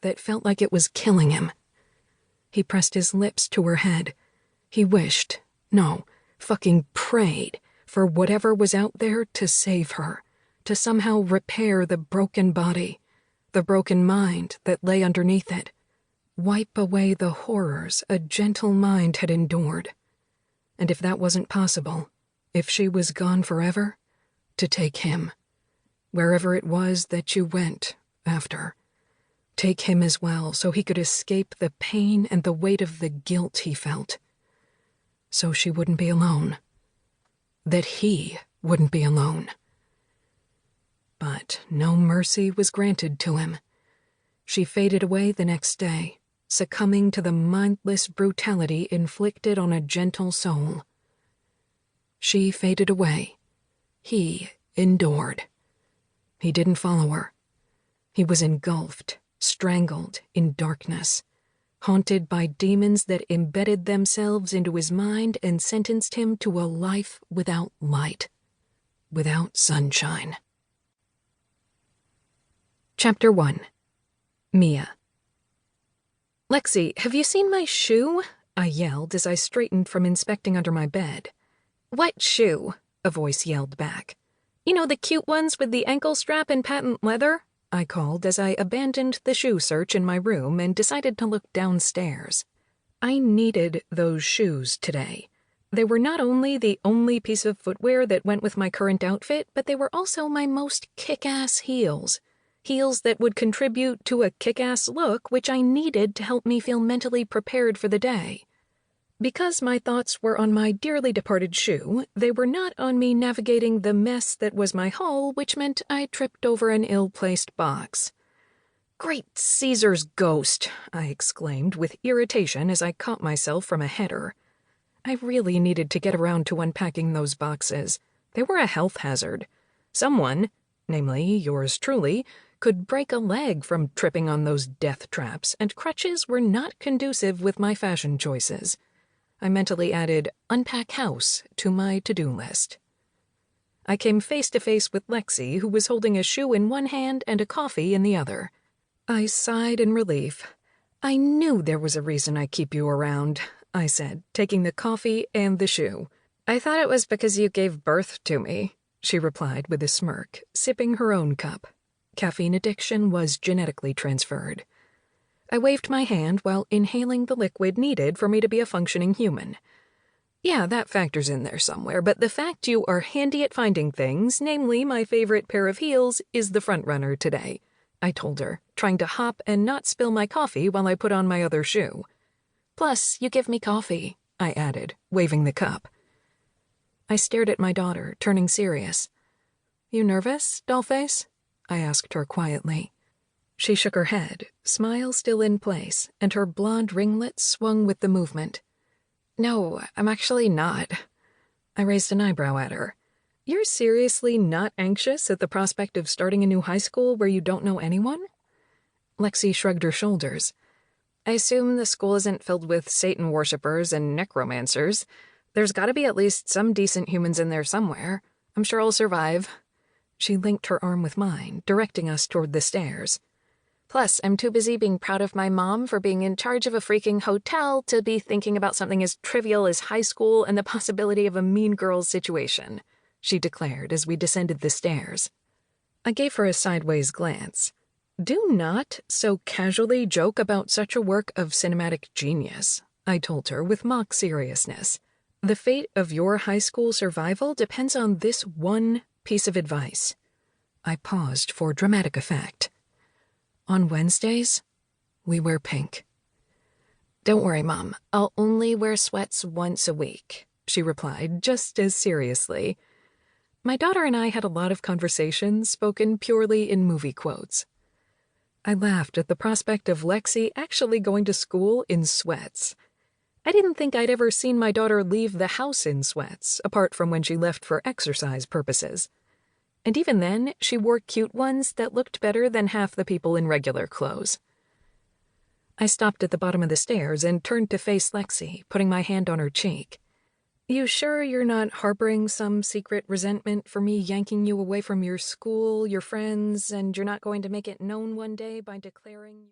fear that felt like it was killing him. He pressed his lips to her head. He wished, no, fucking prayed, for whatever was out there to save her, to somehow repair the broken body, the broken mind that lay underneath it, wipe away the horrors a gentle mind had endured. And if that wasn't possible, if she was gone forever, to take him, wherever it was that you went after. Take him as well, so he could escape the pain and the weight of the guilt he felt. So she wouldn't be alone. That he wouldn't be alone. But no mercy was granted to him. She faded away the next day, succumbing to the mindless brutality inflicted on a gentle soul. She faded away. He endured. He didn't follow her. He was engulfed, strangled in darkness, haunted by demons that embedded themselves into his mind and sentenced him to a life without light, without sunshine. Chapter 1. Mia. "Lexie, have you seen my shoe?" I yelled as I straightened from inspecting under my bed. "What shoe?" a voice yelled back. "You know, the cute ones with the ankle strap and patent leather?" I called as I abandoned the shoe search in my room and decided to look downstairs. I needed those shoes today. They were not only the only piece of footwear that went with my current outfit, but they were also my most kick-ass heels. Heels that would contribute to a kick-ass look, which I needed to help me feel mentally prepared for the day. Because my thoughts were on my dearly departed shoe, they were not on me navigating the mess that was my haul, which meant I tripped over an ill-placed box. "Great Caesar's ghost!" I exclaimed with irritation as I caught myself from a header. I really needed to get around to unpacking those boxes. They were a health hazard. Someone, namely yours truly, could break a leg from tripping on those death traps, and crutches were not conducive with my fashion choices. I mentally added "unpack house" to my to-do list. I came face to face with Lexie, who was holding a shoe in one hand and a coffee in the other. I sighed in relief. "I knew there was a reason I keep you around," I said, taking the coffee and the shoe. "I thought it was because you gave birth to me," she replied with a smirk, sipping her own cup. Caffeine addiction was genetically transferred. I waved my hand while inhaling the liquid needed for me to be a functioning human. "Yeah, that factors in there somewhere, but the fact you are handy at finding things, namely my favorite pair of heels, is the front-runner today," I told her, trying to hop and not spill my coffee while I put on my other shoe. "Plus, you give me coffee," I added, waving the cup. I stared at my daughter, turning serious. "You nervous, dollface?" I asked her quietly. She shook her head, smile still in place, and her blonde ringlets swung with the movement. "No, I'm actually not." I raised an eyebrow at her. "You're seriously not anxious at the prospect of starting a new high school where you don't know anyone?" Lexie shrugged her shoulders. "I assume the school isn't filled with Satan worshippers and necromancers. There's gotta be at least some decent humans in there somewhere. I'm sure I'll survive." She linked her arm with mine, directing us toward the stairs. "Plus, I'm too busy being proud of my mom for being in charge of a freaking hotel to be thinking about something as trivial as high school and the possibility of a Mean Girls situation," she declared as we descended the stairs. I gave her a sideways glance. "Do not so casually joke about such a work of cinematic genius," I told her with mock seriousness. "The fate of your high school survival depends on this one piece of advice." I paused for dramatic effect. "On Wednesdays, we wear pink." "Don't worry, Mom. I'll only wear sweats once a week," she replied just as seriously. My daughter and I had a lot of conversations spoken purely in movie quotes. I laughed at the prospect of Lexie actually going to school in sweats. I didn't think I'd ever seen my daughter leave the house in sweats, apart from when she left for exercise purposes. And even then, she wore cute ones that looked better than half the people in regular clothes. I stopped at the bottom of the stairs and turned to face Lexie, putting my hand on her cheek. "You sure you're not harboring some secret resentment for me yanking you away from your school, your friends, and you're not going to make it known one day by declaring..."